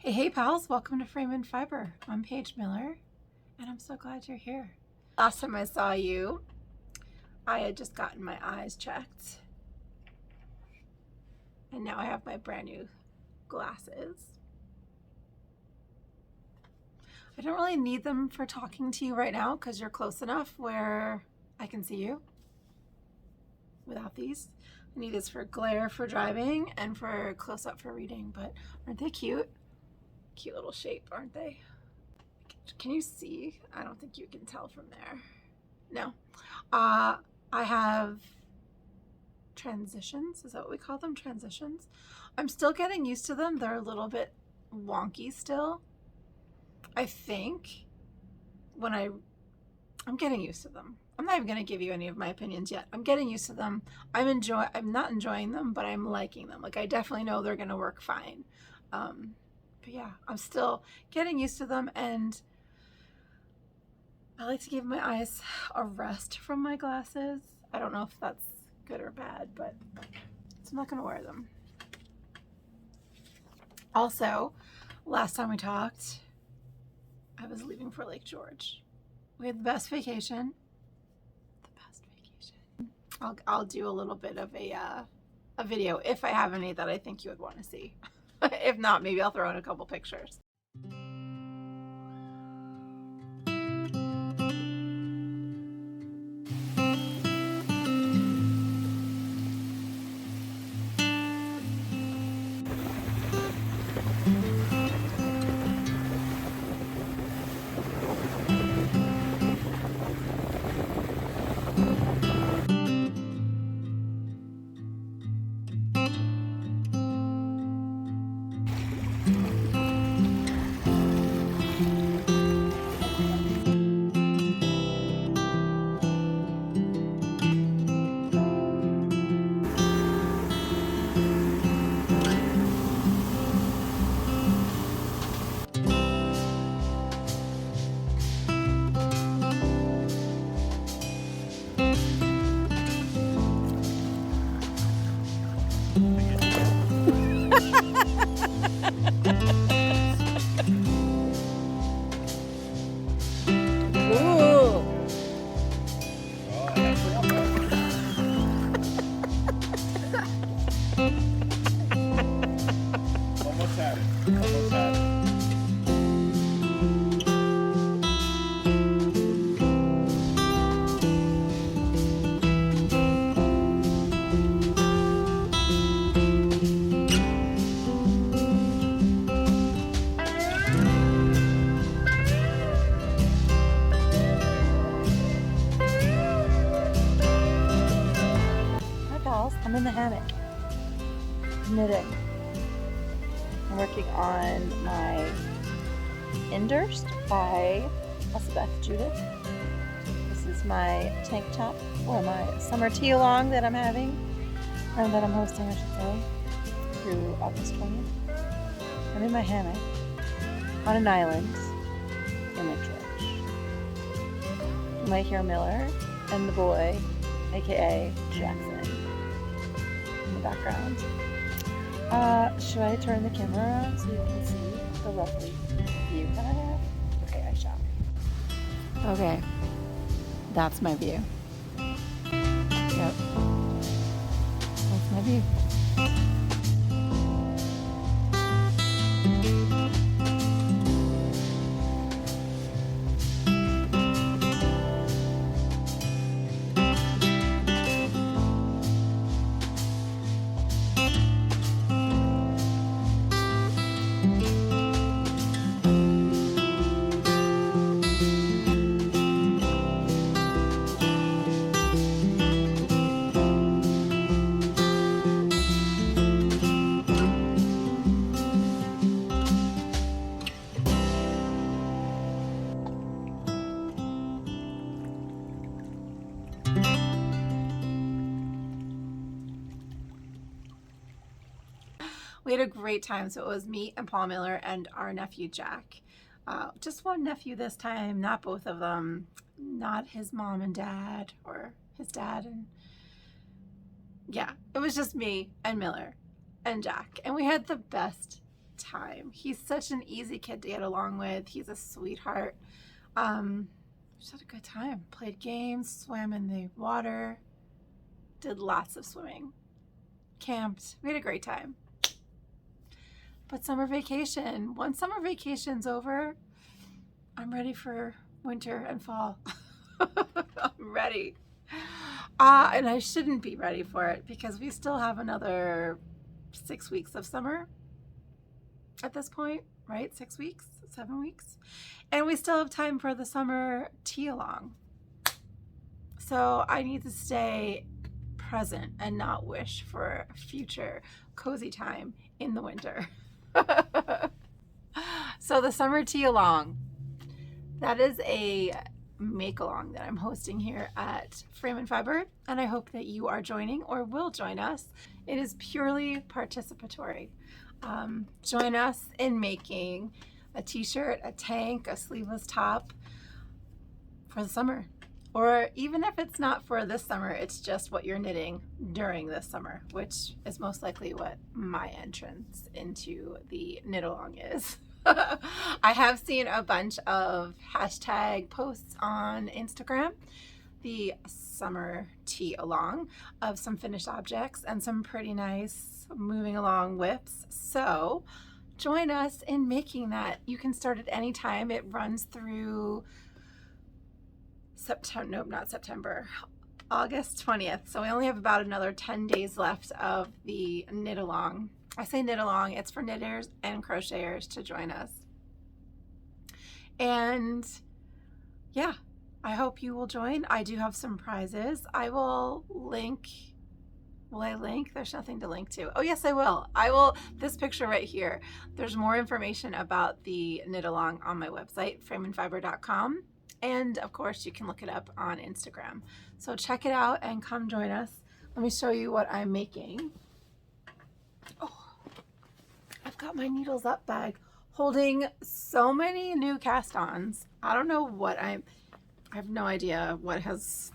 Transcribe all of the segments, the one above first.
Hey pals, welcome to Frame and Fiber. I'm Paige Miller, and I'm so glad you're here. Last time I saw you, I had just gotten my eyes checked, and now I have my brand new glasses. I don't really need them for talking to you right now because you're close enough where I can see you without these. I need this for glare for driving and for close-up for reading, but aren't they cute? Cute little shape, aren't they? Can you see? I don't think you can tell from there. No. I have transitions. Is that what we call them? Transitions? I'm still getting used to them. They're a little bit wonky still. I think I'm getting used to them. I'm not even going to give you any of my opinions yet. I'm getting used to them. I'm not enjoying them, but I'm liking them. Like, I definitely know they're going to work fine. But yeah, I'm still getting used to them, and I like to give my eyes a rest from my glasses. I don't know if that's good or bad, but so I'm not going to wear them. Also, last time we talked, I was leaving for Lake George. We had the best vacation. I'll do a little bit of a video if I have any that I think you would want to see. If not, maybe I'll throw in a couple pictures. I'm in the hammock, knitting. I'm working on my Inderst by Elizabeth Judith. This is my tank top, or my summer tea along that I'm having, and that I'm hosting, I should say, through August 20th. I'm in my hammock on an island in Lake George. You might hear Miller and the boy, aka Jackson, in the background. Should I turn the camera around so you can see the lovely view that I have? Okay, I shall. Okay, that's my view. Yep, that's my view. We had a great time. So it was me and Paul Miller and our nephew Jack. Just one nephew this time, not both of them. Not his mom and dad, or his dad. And yeah, it was just me and Miller and Jack. And we had the best time. He's such an easy kid to get along with. He's a sweetheart. Just had a good time. Played games, swam in the water, did lots of swimming, camped. We had a great time. But summer vacation, once summer vacation's over, I'm ready for winter and fall. I'm ready. And I shouldn't be ready for it because we still have another 6 weeks of summer at this point, right? 6 weeks, 7 weeks. And we still have time for the summer tea along. So I need to stay present and not wish for a future cozy time in the winter. So the summer tea along, that is a make along that I'm hosting here at Frame and Fiber, and I hope that you are joining or will join us. It is purely participatory. Join us in making a t-shirt, a tank, a sleeveless top for the summer. Or even if it's not for this summer, it's just what you're knitting during this summer, which is most likely what my entrance into the knit along is. I have seen a bunch of hashtag posts on Instagram, the summer tea along, of some finished objects and some pretty nice moving along whips. So join us in making that. You can start at any time. It runs through August 20th. So we only have about another 10 days left of the knit along. I say knit along, it's for knitters and crocheters to join us. And yeah, I hope you will join. I do have some prizes. I will link. Will I link? There's nothing to link to. Oh yes, I will. This picture right here. There's more information about the knit along on my website, frameandfiber.com. And of course, you can look it up on Instagram. So check it out and come join us. Let me show you what I'm making. Oh, I've got my needles up bag holding so many new cast-ons. I don't know what I have no idea what has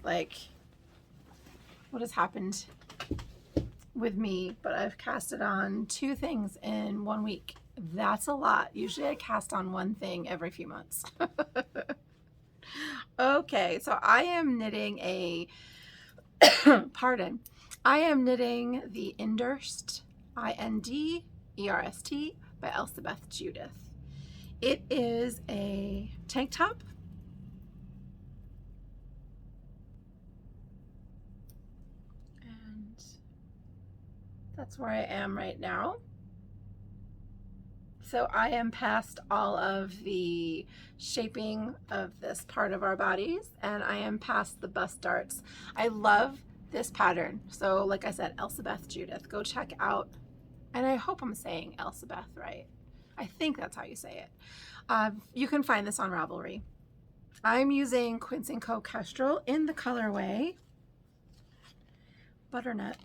happened with me, but I've casted on 2 things in 1 week. That's a lot. Usually I cast on 1 thing every few months. Okay, so I am knitting I am knitting the Inderst, Inderst by Elspeth Judith. It is a tank top. And that's where I am right now. So I am past all of the shaping of this part of our bodies, and I am past the bust darts. I love this pattern. So like I said, Elspeth Judith, go check out, and I hope I'm saying Elspeth right. I think that's how you say it. You can find this on Ravelry. I'm using Quince & Co. Kestrel in the colorway Butternut.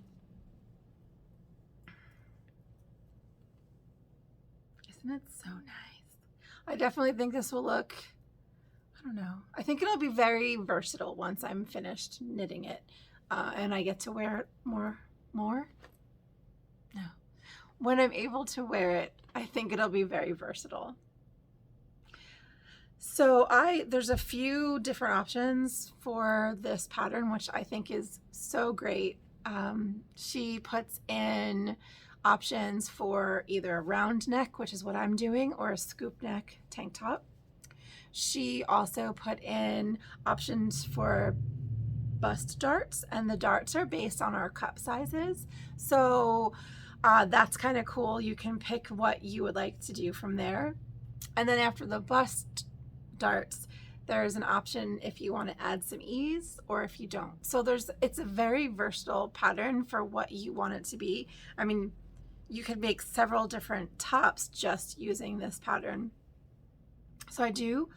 Isn't it so nice? I definitely think this will look, I don't know. I think it'll be very versatile once I'm finished knitting it. And I get to wear it more? No. When I'm able to wear it, I think it'll be very versatile. So there's a few different options for this pattern, which I think is so great. She puts in options for either a round neck, which is what I'm doing, or a scoop neck tank top. She also put in options for bust darts, and the darts are based on our cup sizes. So that's kind of cool. You can pick what you would like to do from there. And then after the bust darts, there's an option if you want to add some ease or if you don't. So it's a very versatile pattern for what you want it to be. I mean, you could make several different tops just using this pattern. So I do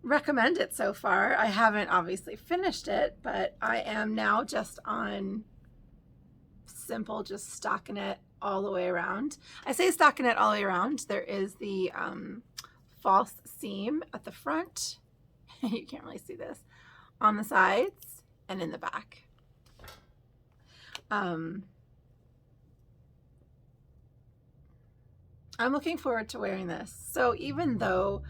recommend it so far. I haven't obviously finished it, but I am now just on simple, just stockinette all the way around. I say stockinette all the way around. There is the false seam at the front. You can't really see this. On the sides and in the back. I'm looking forward to wearing this. So even though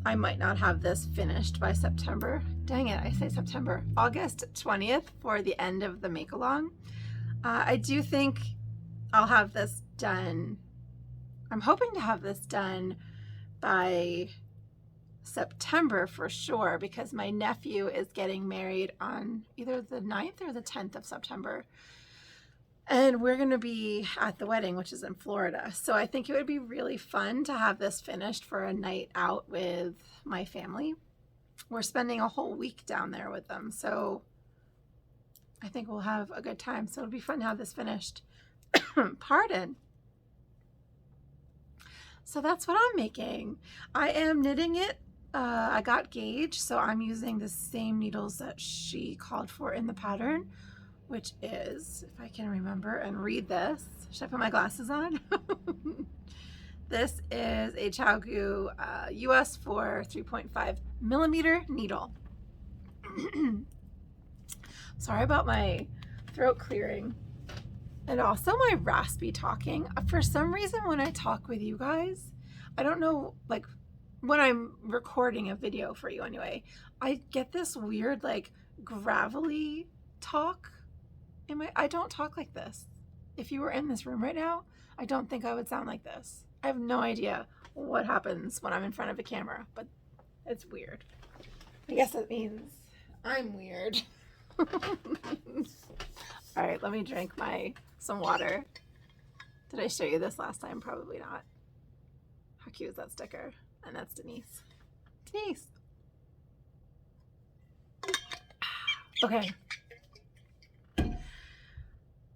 I might not have this finished by September, dang it, I say September, August 20th for the end of the make along, I do think I'll have this done. I'm hoping to have this done by September for sure, because my nephew is getting married on either the 9th or the 10th of September. And we're going to be at the wedding, which is in Florida. So I think it would be really fun to have this finished for a night out with my family. We're spending a whole week down there with them. So I think we'll have a good time. So it'll be fun to have this finished. Pardon. So that's what I'm making. I am knitting it. I got gauge, so I'm using the same needles that she called for in the pattern, which is, if I can remember and read this, should I put my glasses on? This is a Chaogu US 4 3.5 millimeter needle. Sorry about my throat clearing and also my raspy talking. For some reason, when I talk with you guys, I don't know, like when I'm recording a video for you anyway, I get this weird like gravelly talk. I don't talk like this. If you were in this room right now, I don't think I would sound like this. I have no idea what happens when I'm in front of a camera, but it's weird. I guess it means I'm weird. All right, let me drink some water. Did I show you this last time? Probably not. How cute is that sticker? And that's Denise. Denise. Okay.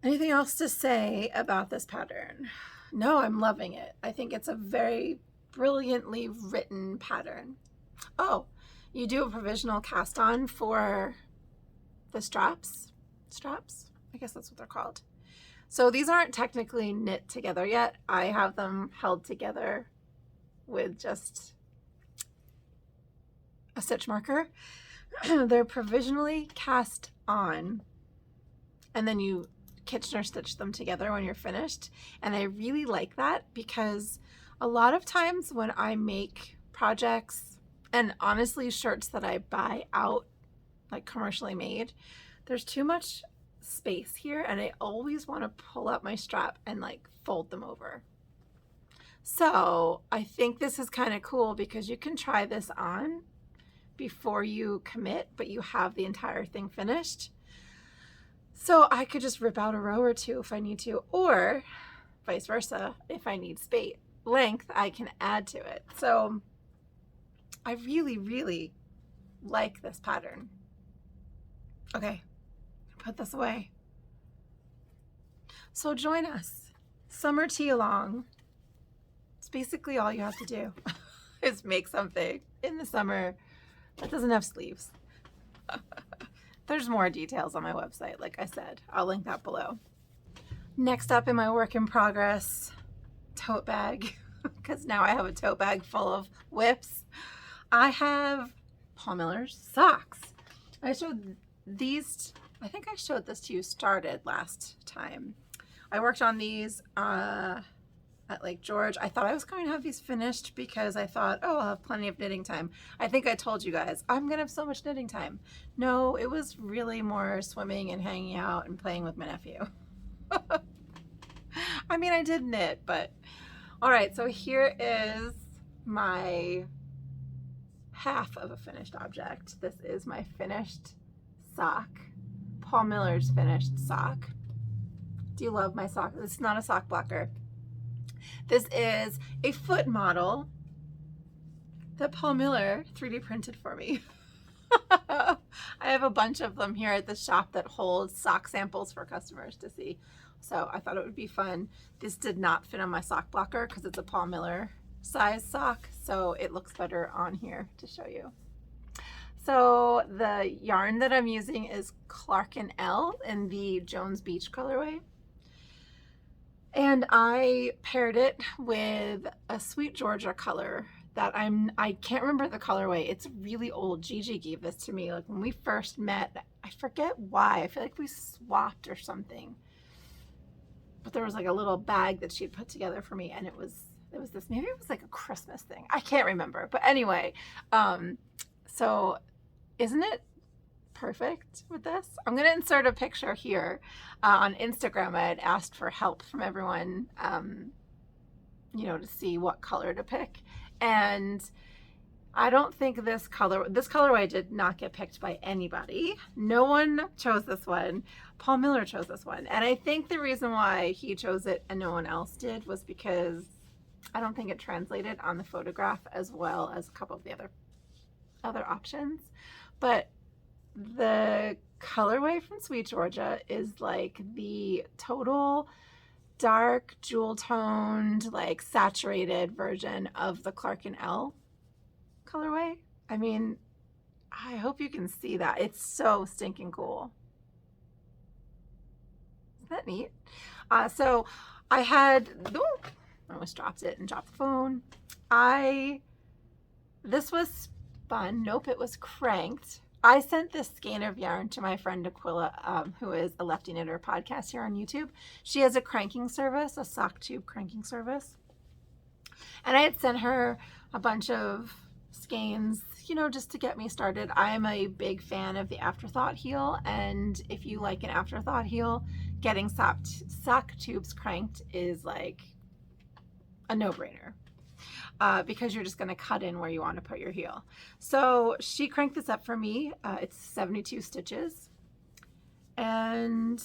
Anything else to say about this pattern? No, I'm loving it. I think it's a very brilliantly written pattern. Oh, you do a provisional cast on for the straps. Straps? I guess that's what they're called. So these aren't technically knit together yet. I have them held together with just a stitch marker. They're provisionally cast on, and then you Kitchener stitch them together when you're finished. And I really like that, because a lot of times when I make projects, and honestly shirts that I buy out, like commercially made, there's too much space here, and I always want to pull up my strap and like fold them over. So I think this is kind of cool, because you can try this on before you commit, but you have the entire thing finished. So I could just rip out a row or two if I need to, or vice versa. If I need space length, I can add to it. So I really, really like this pattern. Okay, put this away. So join us. Summer tea along. It's basically all you have to do is make something in the summer that doesn't have sleeves. There's more details on my website, like I said. I'll link that below. Next up in my work in progress tote bag, because now I have a tote bag full of whips. I have Paul Miller's socks. I showed these, I think I showed this to you started last time. I worked on these at Lake George. I thought I was going to have these finished because I thought, oh, I'll have plenty of knitting time. I think I told you guys, I'm going to have so much knitting time. No, it was really more swimming and hanging out and playing with my nephew. I mean, I did knit, but all right, so here is my half of a finished object. This is my finished sock. Paul Miller's finished sock. Do you love my sock? It's not a sock blocker. This is a foot model that Paul Miller 3D printed for me. I have a bunch of them here at the shop that holds sock samples for customers to see. So I thought it would be fun. This did not fit on my sock blocker because it's a Paul Miller size sock, so it looks better on here to show you. So the yarn that I'm using is Clark & L in the Jones Beach colorway. And I paired it with a Sweet Georgia color that I can't remember the colorway. It's really old. Gigi gave this to me like when we first met. I forget why. I feel like we swapped or something. but there was like a little bag that she'd put together for me, and it was this, maybe it was like a Christmas thing. I can't remember. But anyway, so isn't it perfect with this? I'm going to insert a picture here on Instagram. I had asked for help from everyone, to see what color to pick. And I don't think this colorway did not get picked by anybody. No one chose this one. Paul Miller chose this one. And I think the reason why he chose it and no one else did was because I don't think it translated on the photograph as well as a couple of the other options. But the colorway from Sweet Georgia is like the total dark, jewel toned, like saturated version of the Clark & L colorway. I mean, I hope you can see that. It's so stinking cool. Isn't that neat? So I had, I almost dropped it and dropped the phone. This was spun. Nope, it was cranked. I sent this skein of yarn to my friend Aquila, who is a Lefty Knitter podcast here on YouTube. She has a cranking service, a sock tube cranking service. And I had sent her a bunch of skeins, just to get me started. I am a big fan of the Afterthought heel, and if you like an Afterthought heel, getting sock tubes cranked is like a no-brainer. Because you're just going to cut in where you want to put your heel. So she cranked this up for me. It's 72 stitches. And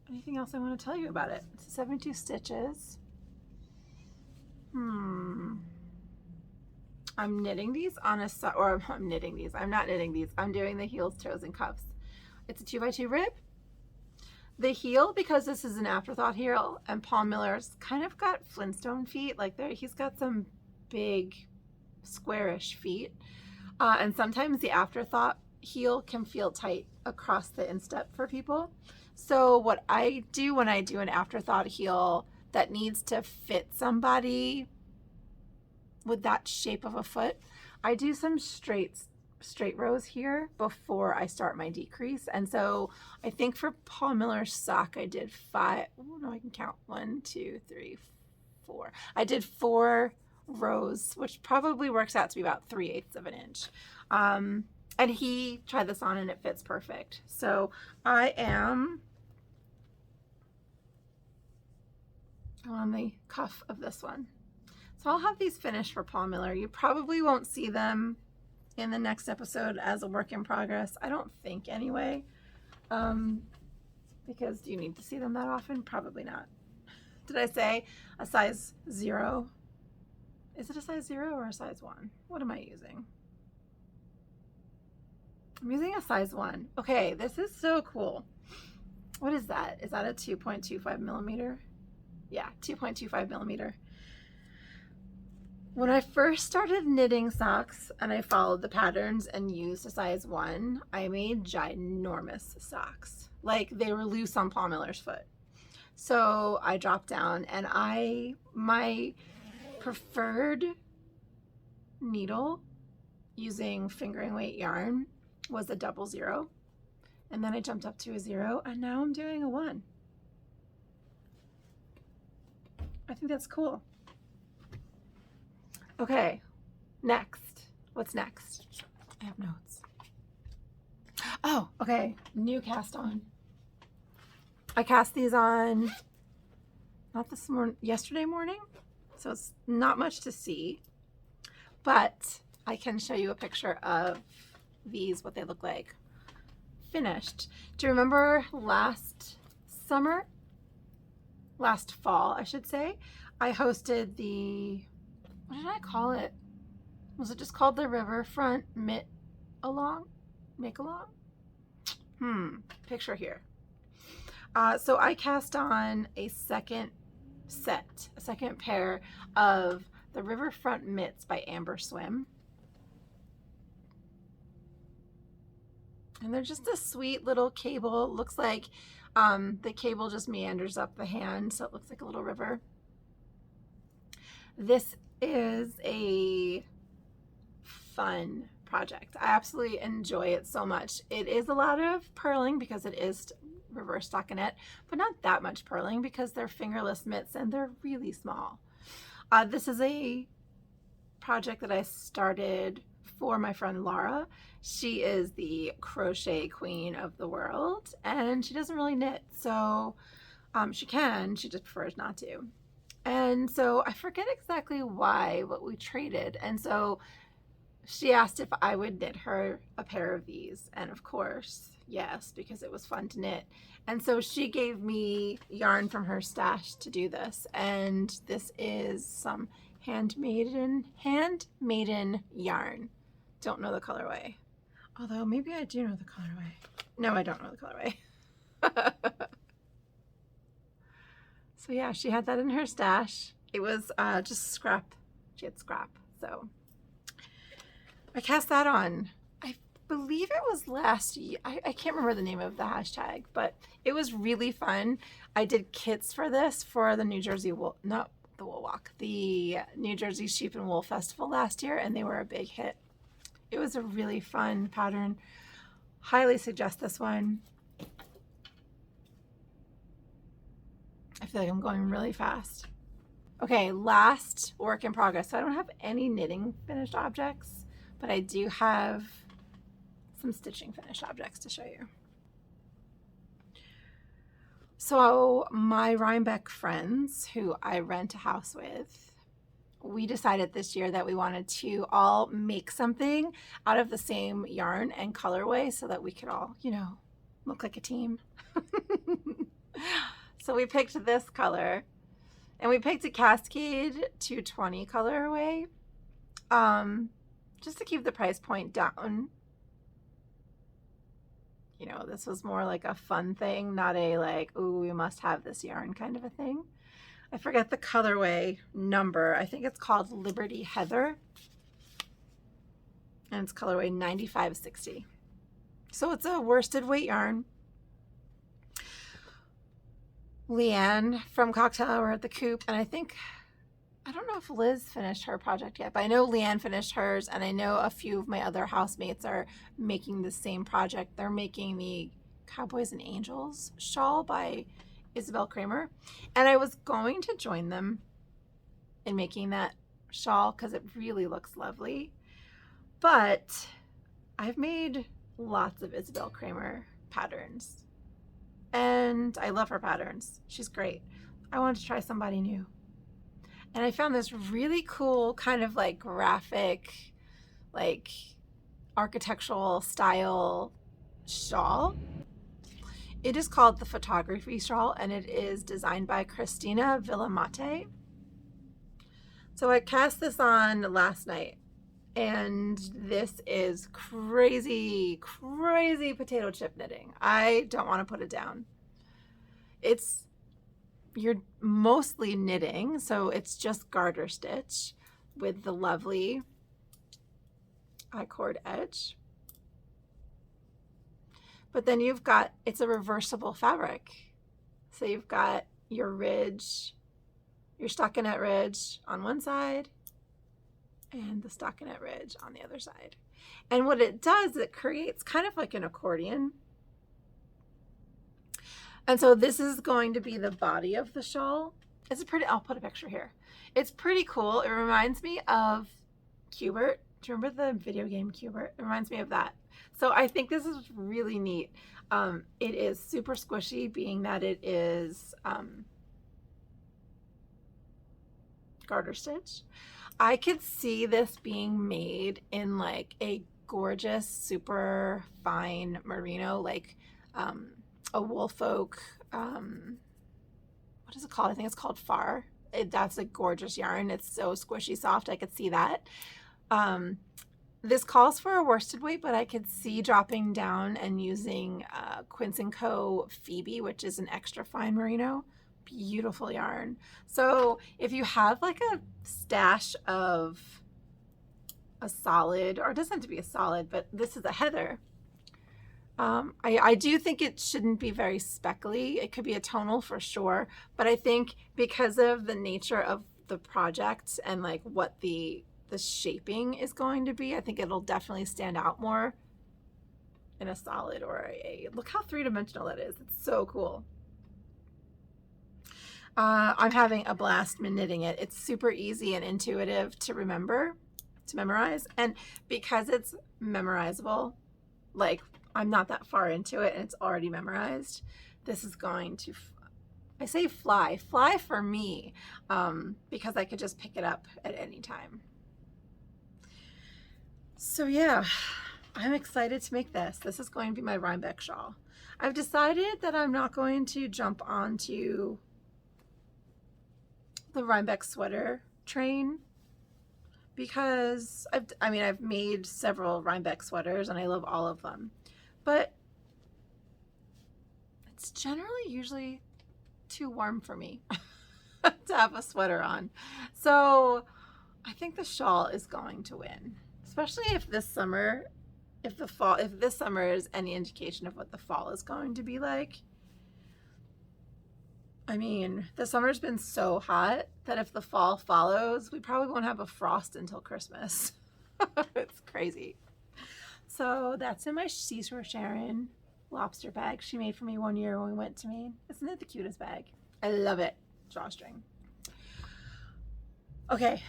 anything else I want to tell you about it? It's 72 stitches. I'm knitting these on I'm knitting these. I'm not knitting these. I'm doing the heels, toes, and cuffs. It's a 2x2 rib. The heel, because this is an Afterthought heel, and Paul Miller's kind of got Flintstone feet. Like he's got some big squarish feet. And sometimes the Afterthought heel can feel tight across the instep for people. So what I do when I do an Afterthought heel that needs to fit somebody with that shape of a foot, I do some straight rows here before I start my decrease. And so I think for Paul Miller's sock, I did 5. Oh no, I can count 1, 2, 3, 4. I did 4 rows, which probably works out to be about 3/8 of an inch. And he tried this on and it fits perfect. So I am on the cuff of this one. So I'll have these finished for Paul Miller. You probably won't see them in the next episode as a work in progress. I don't think anyway. Because do you need to see them that often? Probably not. Did I say a size 0? Is it a size 0 or a size 1? What am I using? I'm using a size 1. Okay, this is so cool. What is that? Is that a 2.25 millimeter? Yeah, 2.25 millimeter. When I first started knitting socks and I followed the patterns and used a size 1, I made ginormous socks. Like they were loose on Paul Miller's foot. So I dropped down, and my preferred needle using fingering weight yarn was a 00. And then I jumped up to a 0, and now I'm doing a 1. I think that's cool. Okay, next. What's next? I have notes. Oh, okay. New cast on. I cast these on not this morning, yesterday morning. So it's not much to see, but I can show you a picture of these, what they look like finished. Do you remember last fall, I should say, I hosted the, what did I call it? Was it just called the Riverfront Make Along? Picture here. So I cast on a second pair of the Riverfront Mitts by Amber Swim. And they're just a sweet little cable. It looks like the cable just meanders up the hand, so it looks like a little river. This is a fun project. I absolutely enjoy it so much. It is a lot of purling because it is reverse stockinette, but not that much purling because they're fingerless mitts and they're really small. This is a project that I started for my friend Laura. She is the crochet queen of the world, and she doesn't really knit, so she just prefers not to. And so I forget exactly why, but we traded, and so she asked if I would knit her a pair of these, and of course, yes, because it was fun to knit. And so she gave me yarn from her stash to do this, and this is some handmaiden yarn. Don't know the colorway. Although maybe I do know the colorway. No, I don't know the colorway. So yeah, she had that in her stash. It was just scrap. She had scrap. So I cast that on. I believe it was last year. I can't remember the name of the hashtag, but it was really fun. I did kits for this for the New Jersey Wool, not the Wool Walk, the New Jersey Sheep and Wool Festival last year, and they were a big hit. It was a really fun pattern. Highly suggest this one. I feel like I'm going really fast. Okay, last work in progress. So I don't have any knitting finished objects, but I do have some stitching finished objects to show you. So my Rhinebeck friends, who I rent a house with, we decided this year that we wanted to all make something out of the same yarn and colorway so that we could all, you know, look like a team. So we picked this color, and we picked a Cascade 220 colorway, just to keep the price point down. You know, this was more like a fun thing, not a like, ooh, we must have this yarn kind of a thing. I forget the colorway number. I think it's called Liberty Heather, and it's colorway 9560. So it's a worsted weight yarn. Leanne from Cocktail Hour at the Coop, and I don't know if Liz finished her project yet, but I know Leanne finished hers, and I know a few of my other housemates are making the same project. They're making the Cowboys and Angels shawl by Isabel Kramer, and I was going to join them in making that shawl because it really looks lovely, but I've made lots of Isabel Kramer patterns, and I love her patterns. She's great. I wanted to try somebody new. And I found this really cool kind of like graphic, like architectural style shawl. It is called the Photography Shawl, and it is designed by Christina Villamate. So I cast this on last night, and this is crazy, crazy potato chip knitting. I don't want to put it down. You're mostly knitting, so it's just garter stitch with the lovely I-cord edge. But then it's a reversible fabric. So you've got your ridge, your stockinette ridge on one side, and the stockinette ridge on the other side. And what it does, it creates kind of like an accordion. And so this is going to be the body of the shawl. I'll put a picture here. It's pretty cool. It reminds me of Cubert. Do you remember the video game Cubert? It reminds me of that. So I think this is really neat. It is super squishy, being that it is garter stitch. I could see this being made in like a gorgeous, super fine merino, like a Woolfolk, what is it called? I think it's called Far. That's a gorgeous yarn. It's so squishy soft. I could see that. This calls for a worsted weight, but I could see dropping down and using Quince & Co. Phoebe, which is an extra fine merino. Beautiful yarn. So if you have like a stash of a solid, or it doesn't have to be a solid, but this is a heather. I do think it shouldn't be very speckly. It could be a tonal for sure, but I think because of the nature of the project and like what the shaping is going to be, I think it'll definitely stand out more in a solid or a, look how three-dimensional that is. It's so cool. I'm having a blast knitting it. It's super easy and intuitive to remember, to memorize. And because it's memorizable, like I'm not that far into it and it's already memorized, this is going to, I say fly for me, because I could just pick it up at any time. So yeah, I'm excited to make this. This is going to be my Rhinebeck shawl. I've decided that I'm not going to jump onto the Rhinebeck sweater train because I've made several Rhinebeck sweaters and I love all of them, but it's generally usually too warm for me to have a sweater on. So I think the shawl is going to win, especially if this summer, if this summer is any indication of what the fall is going to be like. I mean, the summer's been so hot that if the fall follows, we probably won't have a frost until Christmas. It's crazy. So that's in my Seashore Sharon lobster bag she made for me one year when we went to Maine. Isn't it the cutest bag? I love it. Drawstring. Okay.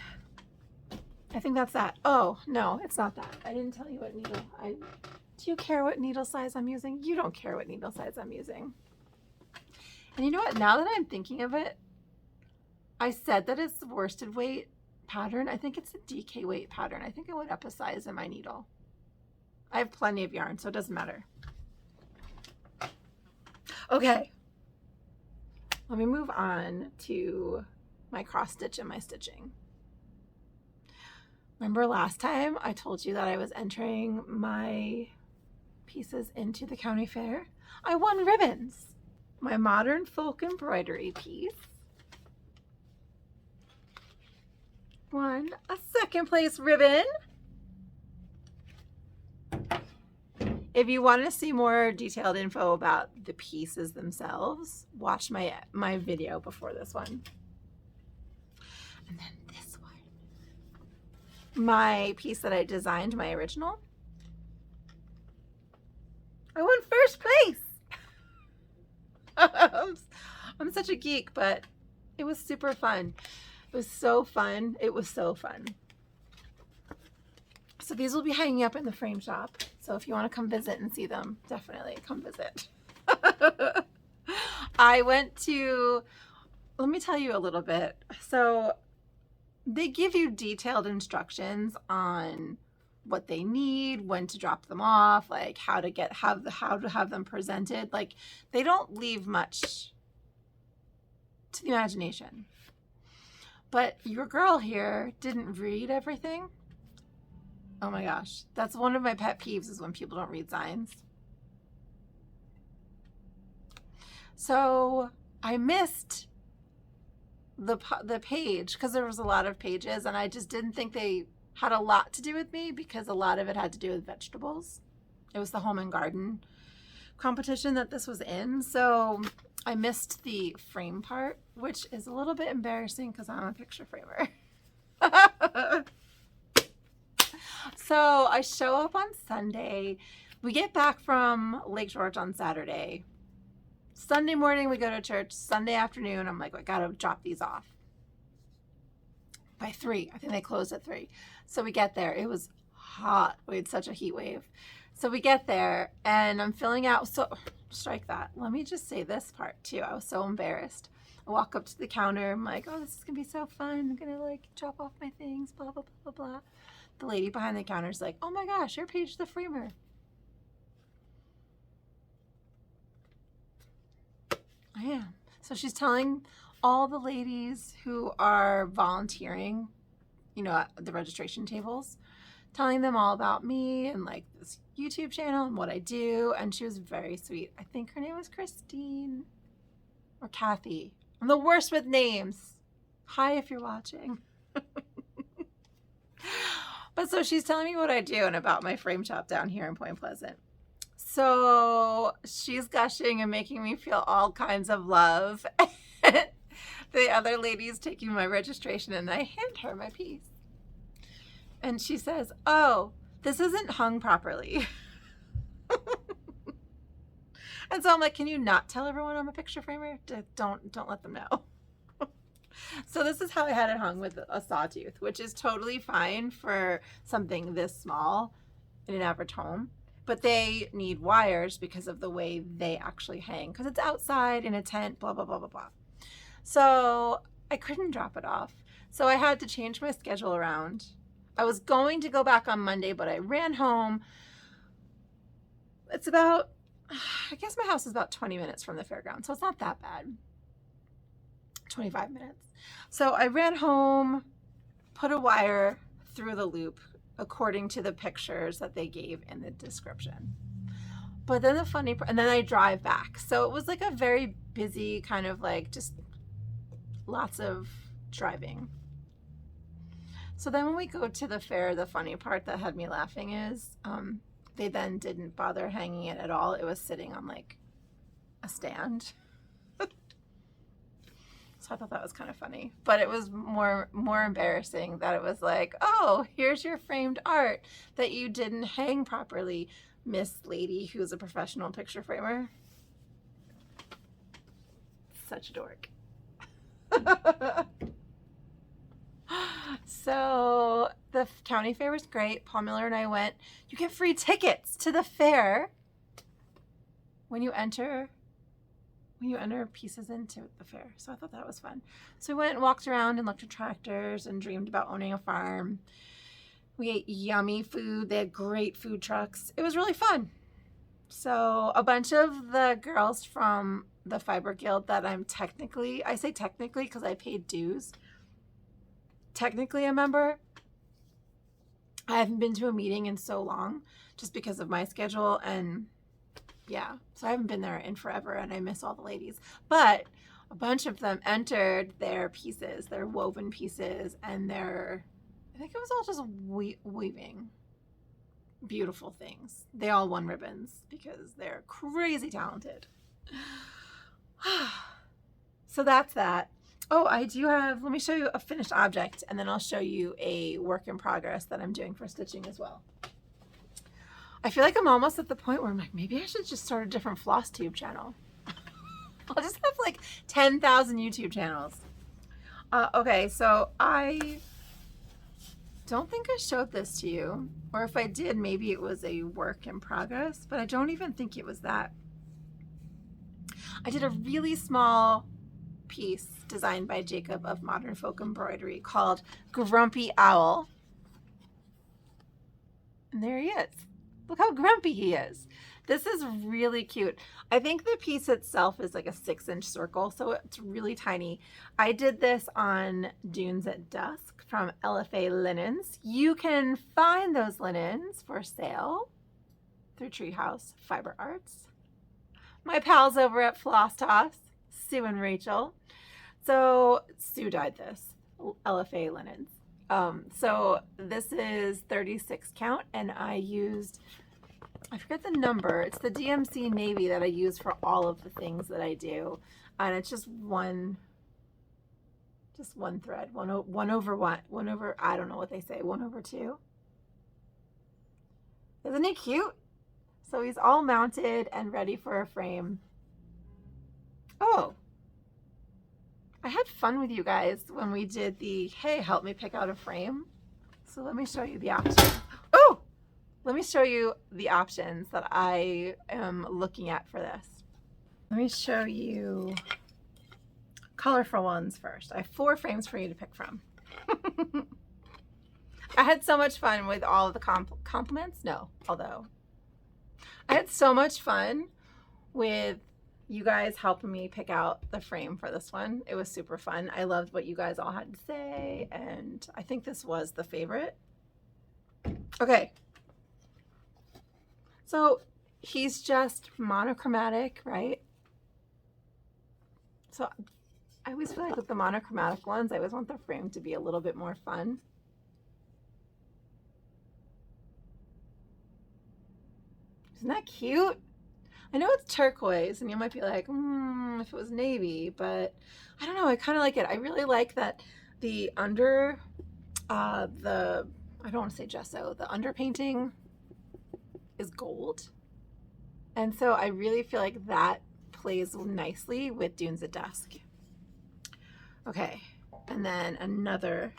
I think that's that. Oh, no, it's not that. I didn't tell you what needle. Do you care what needle size I'm using? You don't care what needle size I'm using. And you know what? Now that I'm thinking of it, I said that it's the worsted weight pattern. I think it's a DK weight pattern. I think I went up a size in my needle. I have plenty of yarn, so it doesn't matter. Okay. Let me move on to my cross stitch and my stitching. Remember last time I told you that I was entering my pieces into the county fair? I won ribbons. My modern folk embroidery piece won a second place ribbon. If you want to see more detailed info about the pieces themselves, watch my video before this one. And then this one, my piece that I designed, my original, I won first place. I'm such a geek, but it was super fun. It was so fun. It was so fun. So these will be hanging up in the frame shop. So if you want to come visit and see them, definitely come visit. I went to, let me tell you a little bit. So they give you detailed instructions on what they need, when to drop them off, like how to have them presented. Like they don't leave much to the imagination. But your girl here didn't read everything. Oh my gosh, that's one of my pet peeves, is when people don't read signs. So I missed the page because there was a lot of pages, and I just didn't think they had a lot to do with me because a lot of it had to do with vegetables. It was the home and garden competition that this was in, so I missed the frame part, which is a little bit embarrassing because I'm a picture framer. So I show up on Sunday. We get back from Lake George on Saturday. Sunday morning we go to church. Sunday afternoon I'm like, I gotta drop these off by 3. I think they closed at 3. So we get there. It was hot. We had such a heat wave. So we get there and I'm filling out. So strike that. Let me just say this part too. I was so embarrassed. I walk up to the counter. I'm like, oh, this is gonna be so fun. I'm gonna like drop off my things, blah, blah, blah, blah, blah. The lady behind the counter is like, oh my gosh, you're Paige the Framer. I am. So she's telling all the ladies who are volunteering, you know, at the registration tables, telling them all about me and like this YouTube channel and what I do. And she was very sweet. I think her name was Christine or Kathy. I'm the worst with names. Hi, if you're watching. But so she's telling me what I do and about my frame shop down here in Point Pleasant. So she's gushing and making me feel all kinds of love. The other lady's taking my registration and I hand her my piece. And she says, oh, this isn't hung properly. And so I'm like, can you not tell everyone I'm a picture framer? Don't let them know. So this is how I had it hung with a sawtooth, which is totally fine for something this small in an average home. But they need wires because of the way they actually hang, because it's outside in a tent, blah, blah, blah, blah, blah. So I couldn't drop it off. So I had to change my schedule around. I was going to go back on Monday, but I ran home. It's about, I guess my house is about 20 minutes from the fairground, so it's not that bad. 25 minutes. So I ran home, put a wire through the loop according to the pictures that they gave in the description. But then and then I drive back. So it was like a very busy kind of like just lots of driving. So then when we go to the fair, the funny part that had me laughing is they then didn't bother hanging it at all. It was sitting on like a stand. So I thought that was kind of funny, but it was more embarrassing that it was like, oh, here's your framed art that you didn't hang properly, Miss Lady, who's a professional picture framer. Such a dork. So the county fair was great. Paul Miller and I went. You get free tickets to the fair when you enter pieces into the fair. So I thought that was fun. So we went and walked around and looked at tractors and dreamed about owning a farm. We ate yummy food. They had great food trucks. It was really fun. So a bunch of the girls from the Fiber Guild that I say technically because I paid dues, technically a member. I haven't been to a meeting in so long just because of my schedule, and yeah, so I haven't been there in forever, and I miss all the ladies. But a bunch of them entered their pieces, their woven pieces, and I think it was all just weaving beautiful things. They all won ribbons because they're crazy talented. So that's that. Oh, let me show you a finished object, and then I'll show you a work in progress that I'm doing for stitching as well. I feel like I'm almost at the point where I'm like, maybe I should just start a different floss tube channel. I'll just have like 10,000 YouTube channels. Okay, so I don't think I showed this to you, or if I did, maybe it was a work in progress, but I don't even think it was that. I did a really small piece designed by Jacob of Modern Folk Embroidery called Grumpy Owl. And there he is. Look how grumpy he is. This is really cute. I think the piece itself is like a 6-inch circle, so it's really tiny. I did this on Dunes at Dusk from LFA Linens. You can find those linens for sale through Treehouse Fiber Arts. My pals over at Floss Toss, Sue and Rachel. So Sue dyed this, LFA Linens. So this is 36 count, and I forget the number. It's the DMC Navy that I use for all of the things that I do. And it's just one thread, one over, I don't know what they say, 1/2. Isn't he cute? So he's all mounted and ready for a frame. Oh, I had fun with you guys when we did the, hey, help me pick out a frame. So let me show you the options. Oh, let me show you the options that I am looking at for this. Let me show you colorful ones first. I have 4 frames for you to pick from. I had so much fun with all of the compliments. No, although I had so much fun with you guys helping me pick out the frame for this one. It was super fun. I loved what you guys all had to say, and I think this was the favorite. Okay. So he's just monochromatic, right? So I always feel like with the monochromatic ones, I always want the frame to be a little bit more fun. Isn't that cute? I know it's turquoise, and you might be like, if it was navy, but I don't know. I kind of like it. I really like that the under, I don't want to say gesso, the underpainting is gold, And so I really feel like that plays nicely with Dunes at Dusk. Okay, and then another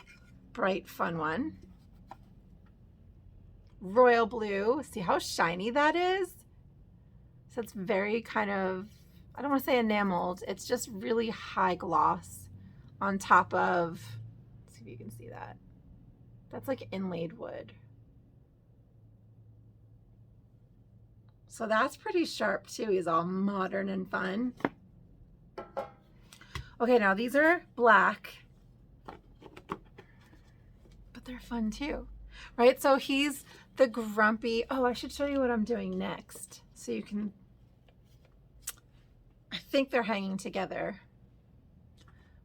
bright, fun one. Royal blue. See how shiny that is? So it's very kind of, I don't want to say enameled. It's just really high gloss on top of, let's see if you can see that. That's like inlaid wood. So that's pretty sharp too. He's all modern and fun. Okay, now these are black, but they're fun too, right? So he's the grumpy, oh, I should show you what I'm doing next. So you can, I think they're hanging together.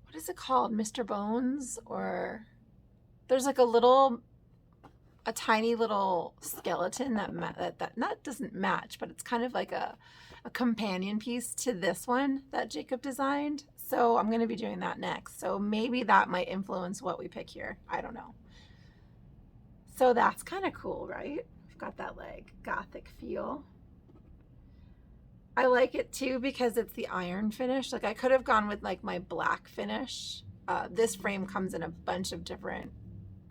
What is it called? Mr. Bones? Or there's like a tiny little skeleton that not doesn't match, but it's kind of like a companion piece to this one that Jacob designed. So I'm going to be doing that next. So maybe that might influence what we pick here. I don't know. So that's kind of cool, right? We've got that like gothic feel. I like it too because it's the iron finish. Like I could have gone with like my black finish. This frame comes in a bunch of different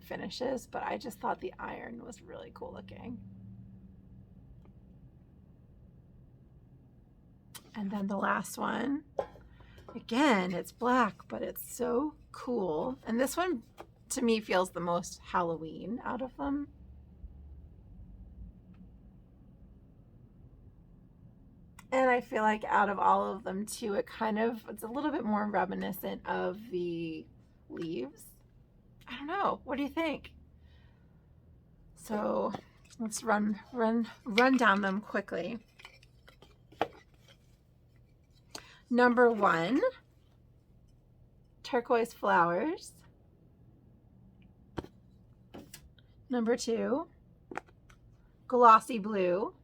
finishes, but I just thought the iron was really cool looking. And then the last one, again, it's black, but it's so cool. And this one to me feels the most Halloween out of them. And I feel like out of all of them too, it's a little bit more reminiscent of the leaves. I don't know. What do you think? So let's run down them quickly. Number 1, turquoise flowers. Number 2, glossy blue.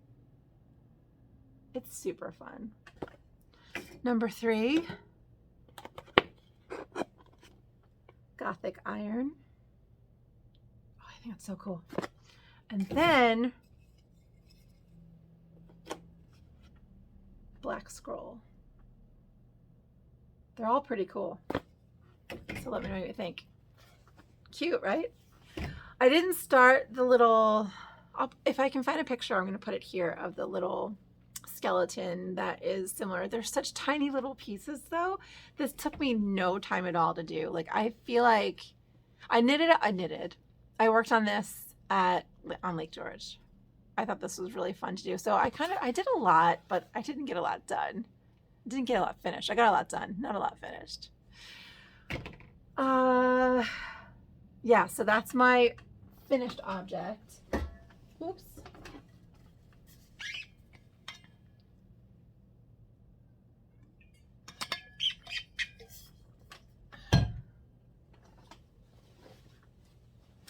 It's super fun. Number 3, gothic iron. Oh, I think that's so cool. And then black scroll. They're all pretty cool. So let me know what you think. Cute, right? I didn't start the little, if I can find a picture, I'm going to put it here of the little skeleton that is similar. They're such tiny little pieces though. This took me no time at all to do. Like I feel like I knitted. I worked on this on Lake George. I thought this was really fun to do. So I did a lot, but I didn't get a lot done. Didn't get a lot finished. I got a lot done, not a lot finished. Yeah, so that's my finished object. Oops.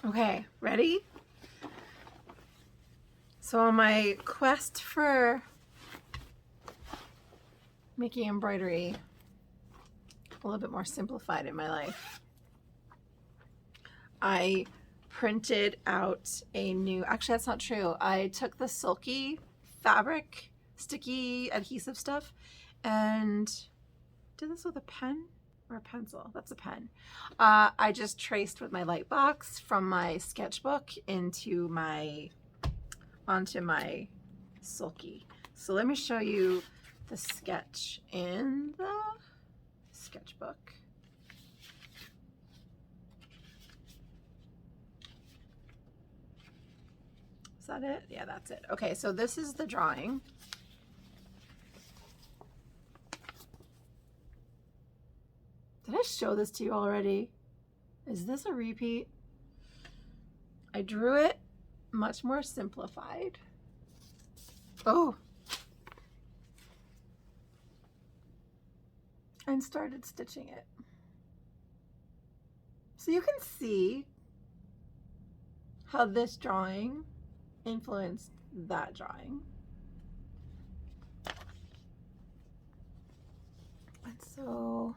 Okay, ready? So on my quest for making embroidery a little bit more simplified in my life, I printed out a new, actually that's not true. I took the sulky fabric, sticky adhesive stuff, and did this with a pen or a pencil. That's a pen. I just traced with my light box from my sketchbook onto my sulky. So let me show you the sketch in the sketchbook. Is that it? Yeah, that's it. Okay, so this is the drawing. Did I show this to you already? Is this a repeat? I drew it much more simplified. Oh. And started stitching it. So you can see how this drawing influenced that drawing. And so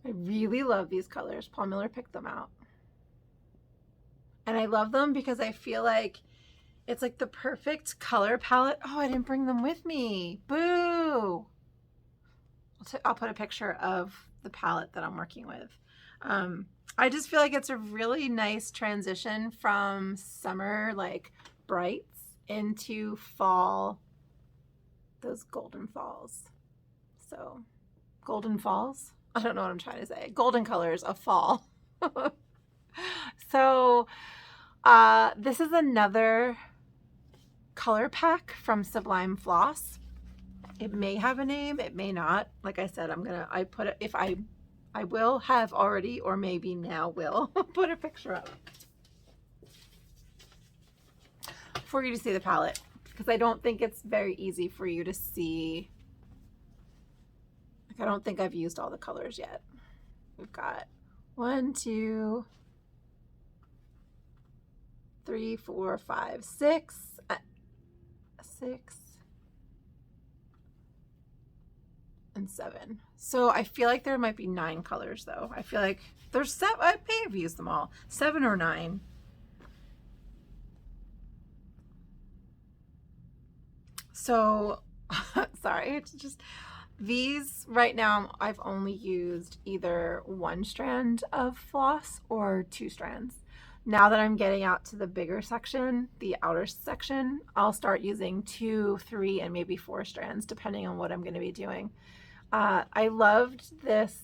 I really love these colors. Paul Miller picked them out. And I love them because I feel like It's like the perfect color palette. Oh, I didn't bring them with me. Boo! I'll put a picture of the palette that I'm working with. I just feel like it's a really nice transition from summer, like brights, into fall, those golden falls. So, golden falls? I don't know what I'm trying to say. Golden colors of fall. So, this is another color pack from Sublime Floss. It may have a name, it may not. Like I said, I put it, if I will have already, or maybe now will, put a picture up for you to see the palette, because I don't think it's very easy for you to see. Like, I don't think I've used all the colors yet. We've got 1, 2, 3, 4, 5, 6, 6, and 7. So I feel like there might be 9 colors though. I feel like there's 7. I may have used them all. 7 or 9. So sorry, it's just these right now I've only used either 1 strand of floss or 2 strands. Now that I'm getting out to the bigger section, the outer section, I'll start using 2, 3, and maybe 4 strands depending on what I'm going to be doing. I loved this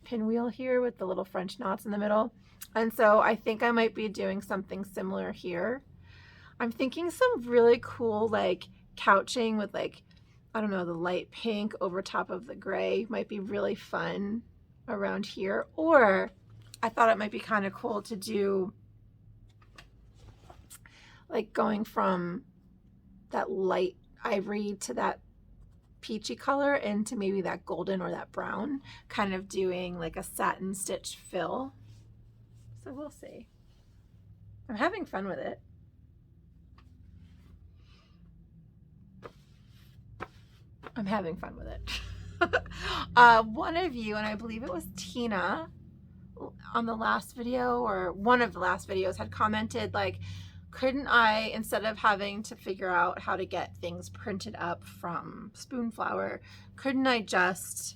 pinwheel here with the little French knots in the middle. And so I think I might be doing something similar here. I'm thinking some really cool like couching with like, I don't know, the light pink over top of the gray might be really fun around here. Or I thought it might be kind of cool to do like going from that light ivory to that peachy color into maybe that golden or that brown, kind of doing like a satin stitch fill. So we'll see. I'm having fun with it. I'm having fun with it. One of you, and I believe it was Tina, on the last video or one of the last videos, had commented like, couldn't I, instead of having to figure out how to get things printed up from Spoonflower, couldn't I just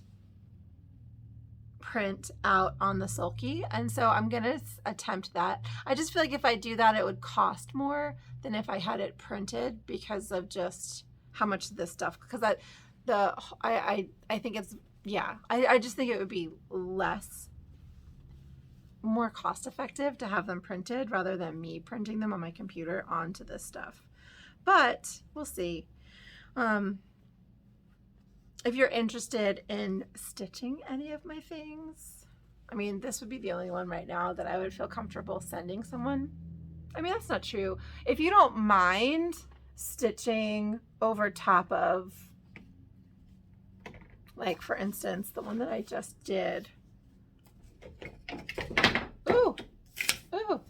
print out on the Sulky? And so I'm gonna attempt that. I just feel like if I do that, it would cost more than if I had it printed because of just how much this stuff, because I think it's, yeah, I just think it would be more cost effective to have them printed rather than me printing them on my computer onto this stuff. But we'll see. If you're interested in stitching any of my things, I mean, this would be the only one right now that I would feel comfortable sending someone. I mean, that's not true. If you don't mind stitching over top of, like, for instance, the one that I just did. Ooh, ooh.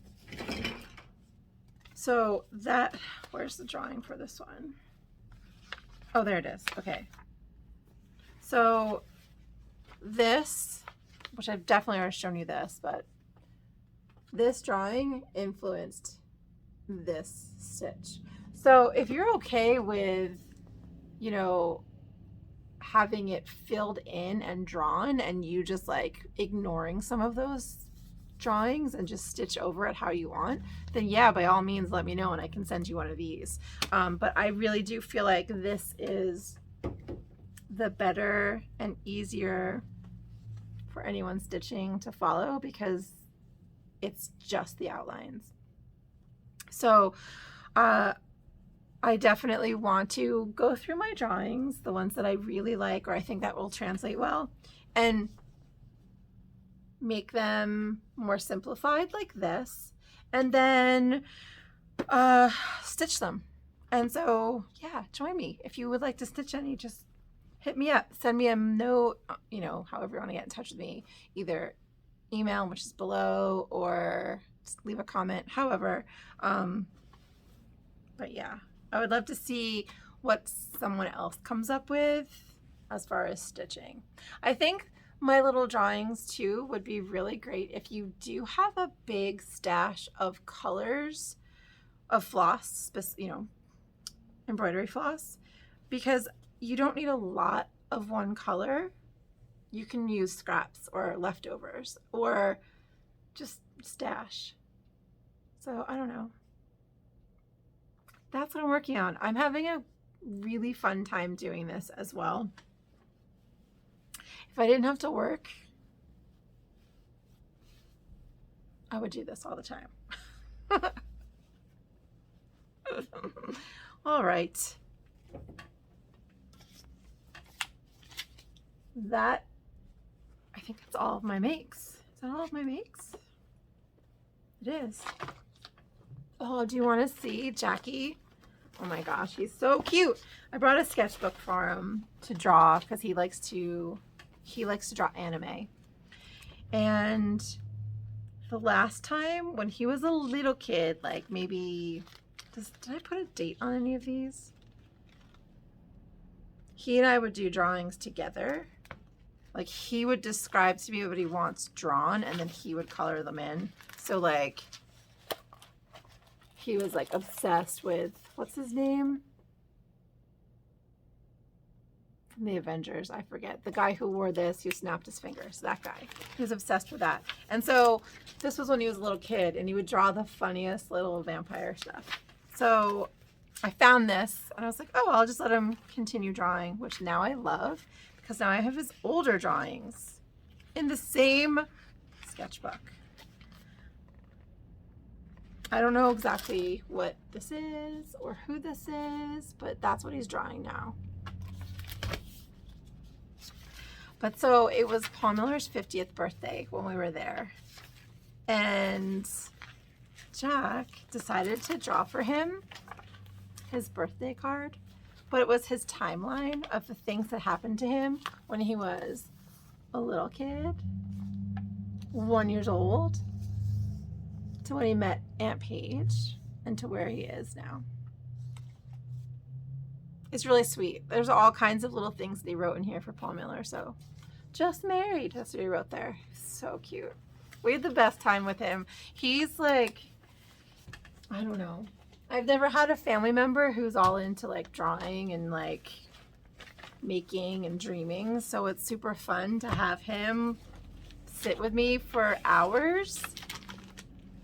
So that, where's the drawing for this one? Oh, there it is. Okay. So this, which I've definitely already shown you this, but this drawing influenced this stitch. So if you're okay with, you know, having it filled in and drawn and you just like ignoring some of those drawings and just stitch over it how you want, then yeah, by all means let me know and I can send you one of these. But I really do feel like this is the better and easier for anyone stitching to follow because it's just the outlines. So I definitely want to go through my drawings, the ones that I really like or I think that will translate well, and make them more simplified like this, and then stitch them. And so yeah, join me. If you would like to stitch any, just hit me up, send me a note, you know, however you want to get in touch with me, either email, which is below, or just leave a comment, however. But yeah, I would love to see what someone else comes up with as far as stitching. I think my little drawings too would be really great if you do have a big stash of colors of floss, embroidery floss, because you don't need a lot of one color. You can use scraps or leftovers or just stash. So I don't know. That's what I'm working on. I'm having a really fun time doing this as well. If I didn't have to work, I would do this all the time. All right. That, I think that's all of my makes. Is that all of my makes? It is. Oh, do you want to see Jackie? Oh my gosh, he's so cute. I brought a sketchbook for him to draw because he likes to draw anime. And the last time when he was a little kid, like maybe, did I put a date on any of these? He and I would do drawings together. Like he would describe to me what he wants drawn and then he would color them in. So like he was like obsessed with, what's his name? From the Avengers, I forget. The guy who wore this, who snapped his fingers, that guy. He was obsessed with that. And so this was when he was a little kid and he would draw the funniest little vampire stuff. So I found this and I was like, oh, I'll just let him continue drawing, which now I love because now I have his older drawings in the same sketchbook. I don't know exactly what this is or who this is, but that's what he's drawing now. But so it was Paul Miller's 50th birthday when we were there. And Jack decided to draw for him his birthday card, but it was his timeline of the things that happened to him when he was a little kid, 1 year old, to when he met Aunt Paige, and to where he is now. It's really sweet. There's all kinds of little things that he wrote in here for Paul Miller. So, just married, that's what he wrote there. So cute. We had the best time with him. He's like, I don't know. I've never had a family member who's all into like drawing and like making and dreaming. So it's super fun to have him sit with me for hours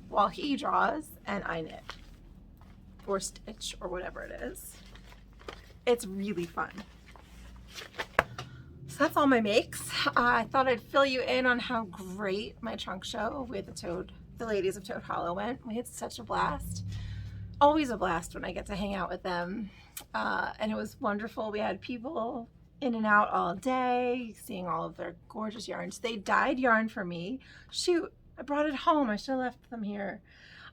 while he draws and I knit or stitch or whatever it is. It's really fun. So that's all my makes. I thought I'd fill you in on how great my trunk show with the ladies of Toad Hollow went. We had such a blast. Always a blast when I get to hang out with them. And it was wonderful. We had people in and out all day, seeing all of their gorgeous yarns. They dyed yarn for me. Shoot, I brought it home. I should have left them here.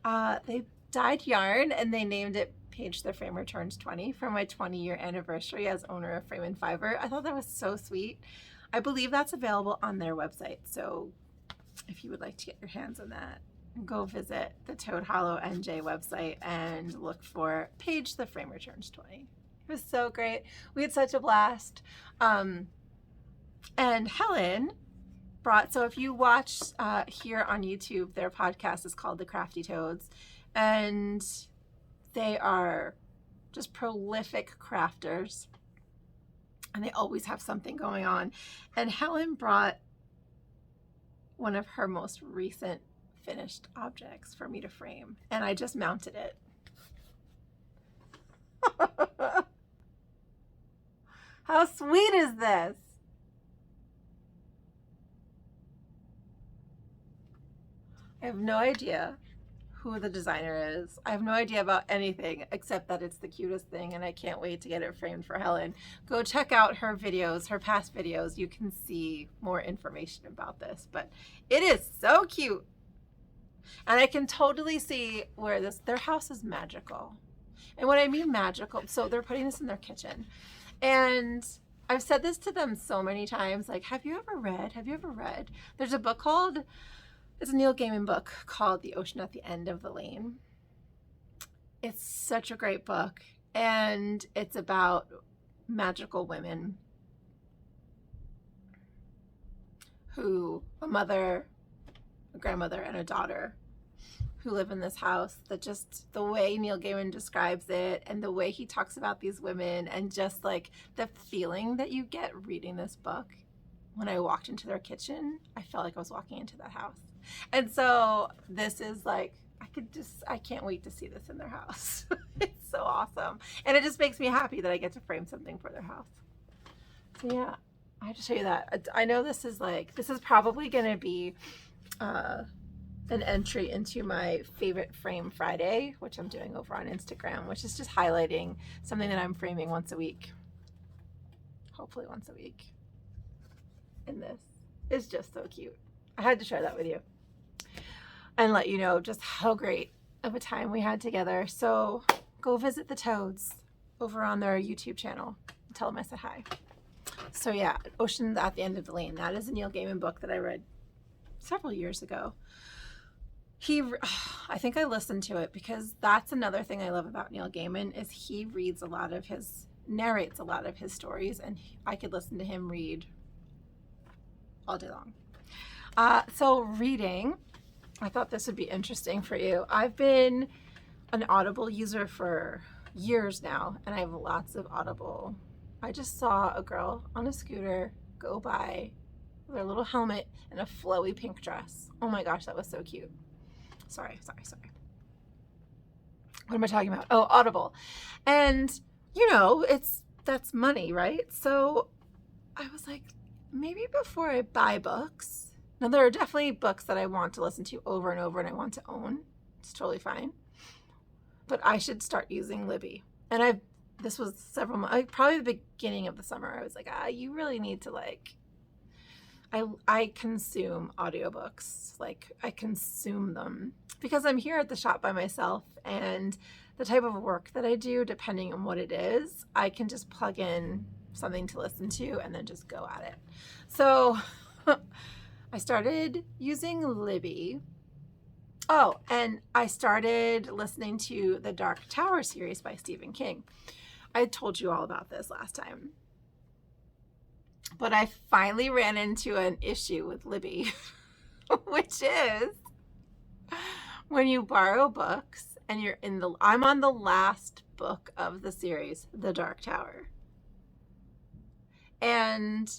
They dyed yarn and they named it Paige the Framer Turns 20 for my 20-year anniversary as owner of Frame and Fiber. I thought that was so sweet. I believe that's available on their website. So if you would like to get your hands on that, go visit the Toad Hollow NJ website and look for Paige the Framer Turns 20. It was so great. We had such a blast. And Helen brought, so if you watch here on YouTube, their podcast is called The Crafty Toads, and they are just prolific crafters and they always have something going on. And Helen brought one of her most recent finished objects for me to frame, and I just mounted it. How sweet is this? I have no idea who the designer is. I have no idea about anything except that it's the cutest thing and I can't wait to get it framed for Helen. Go check out her videos, her past videos. You can see more information about this, but it is so cute. And I can totally see where their house is magical. And what I mean magical, so they're putting this in their kitchen. And I've said this to them so many times, like, have you ever read? There's a book called, it's a Neil Gaiman book called The Ocean at the End of the Lane. It's such a great book. And it's about magical women who, a mother, a grandmother, and a daughter who live in this house, that just the way Neil Gaiman describes it and the way he talks about these women and just like the feeling that you get reading this book. When I walked into their kitchen, I felt like I was walking into that house. And so this is like, I can't wait to see this in their house. It's so awesome. And it just makes me happy that I get to frame something for their house. So yeah, I have to show you that. I know this is probably going to be an entry into my favorite frame Friday, which I'm doing over on Instagram, which is just highlighting something that I'm framing once a week. Hopefully once a week. And this is just so cute. I had to share that with you and let you know just how great of a time we had together. So go visit the Toads over on their YouTube channel. Tell them I said hi. So yeah, Ocean at the End of the Lane. That is a Neil Gaiman book that I read several years ago. I think I listened to it because that's another thing I love about Neil Gaiman is he narrates a lot of his stories, and I could listen to him read all day long. So reading, I thought this would be interesting for you. I've been an Audible user for years now, and I have lots of Audible. I just saw a girl on a scooter go by with her little helmet and a flowy pink dress. Oh my gosh, that was so cute. Sorry. What am I talking about? Oh, Audible. And that's money, right? So I was like, maybe before I buy books, now there are definitely books that I want to listen to over and over and I want to own. It's totally fine. But I should start using Libby. And this was several months, probably the beginning of the summer. I was like, you really need to I consume audiobooks. I consume them because I'm here at the shop by myself, and the type of work that I do, depending on what it is, I can just plug in something to listen to and then just go at it. So I started using Libby. Oh, and I started listening to the Dark Tower series by Stephen King. I told you all about this last time. But I finally ran into an issue with Libby, which is when you borrow books and I'm on the last book of the series, The Dark Tower. And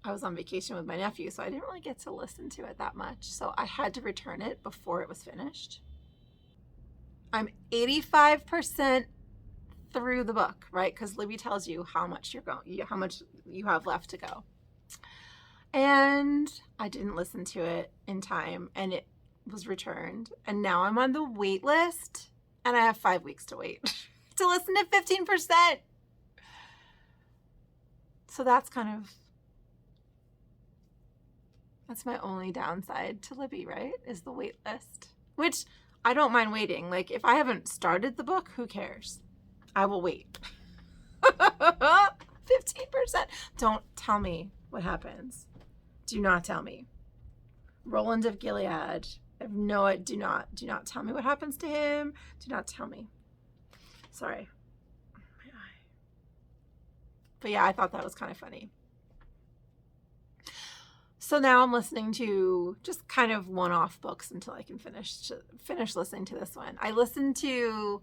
I was on vacation with my nephew, so I didn't really get to listen to it that much. So I had to return it before it was finished. I'm 85% through the book, right? Because Libby tells you how much you have left to go. And I didn't listen to it in time, and it was returned. And now I'm on the wait list, and I have 5 weeks to wait to listen to 15%. So that's my only downside to Libby, right? Is the wait list, which I don't mind waiting. If I haven't started the book, who cares? I will wait. 15%. Don't tell me what happens. Do not tell me. Roland of Gilead. Do not tell me what happens to him. Do not tell me. Sorry. My eye. But yeah, I thought that was kind of funny. So now I'm listening to just kind of one-off books until I can finish listening to this one. I listened to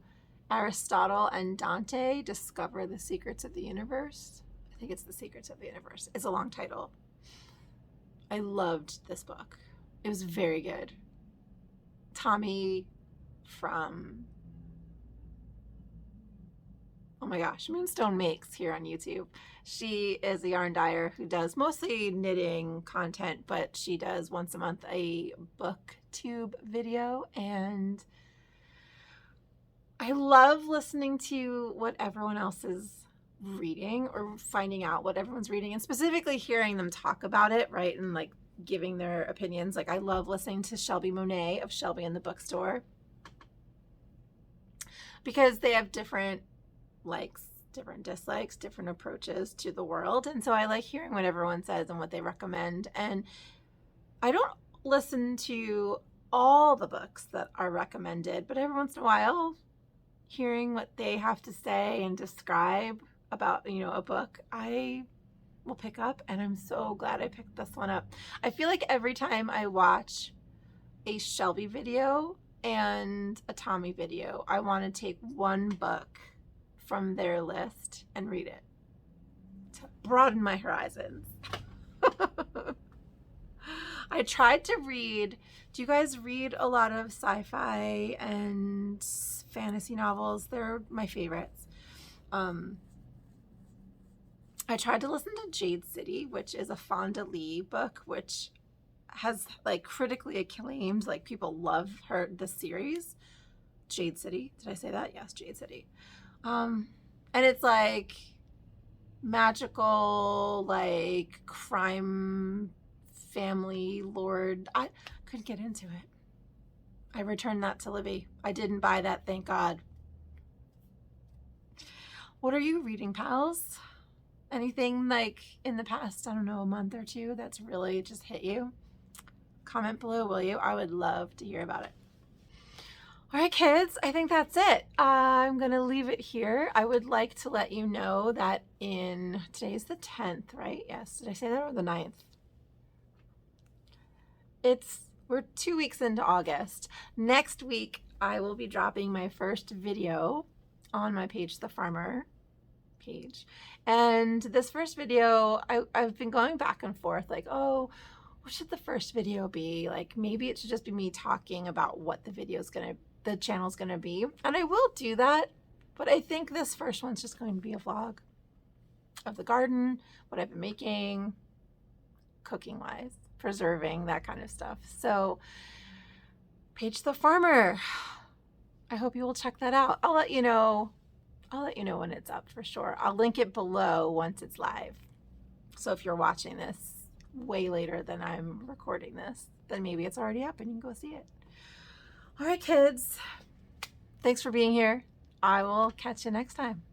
Aristotle and Dante Discover the Secrets of the Universe. I think it's The Secrets of the Universe. It's a long title. I loved this book. It was very good. Tommy from, oh my gosh, Moonstone Makes here on YouTube. She is a yarn dyer who does mostly knitting content, but she does once a month a booktube video, and I love listening to what everyone else is reading or finding out what everyone's reading, and specifically hearing them talk about it, right? And giving their opinions. I love listening to Shelby Monet of Shelby in the Bookstore because they have different likes, different dislikes, different approaches to the world. And so I like hearing what everyone says and what they recommend. And I don't listen to all the books that are recommended, but every once in a while, hearing what they have to say and describe about, a book, I will pick up, and I'm so glad I picked this one up. I feel like every time I watch a Shelby video, and a Tommy video. I want to take one book from their list and read it to broaden my horizons. I tried to read. Do you guys read a lot of sci-fi and fantasy novels? They're my favorites. I tried to listen to Jade City, which is a Fonda Lee book, which has like critically acclaimed, like people love the series. Jade City. Did I say that? Yes, Jade City. And it's like magical, like crime family lord. I couldn't get into it. I returned that to Libby. I didn't buy that, thank God. What are you reading, pals? Anything like in the past, I don't know, a month or two that's really just hit you? Comment below, will you? I would love to hear about it. All right, kids, I think that's it. I'm going to leave it here. I would like to let you know that today's the 10th, right? Yes. Did I say that, or the 9th? We're 2 weeks into August. Next week, I will be dropping my first video on my Page the Farmer page. And this first video, I've been going back and forth, like, oh, what should the first video be? Like, maybe it should just be me talking about what the channel's gonna be. And I will do that, but I think this first one's just going to be a vlog of the garden, what I've been making, cooking wise, preserving, that kind of stuff. So Page the Farmer, I hope you will check that out. I'll let you know when it's up for sure. I'll link it below once it's live. So if you're watching this way later than I'm recording this, then maybe it's already up and you can go see it. All right, kids, thanks for being here. I will catch you next time.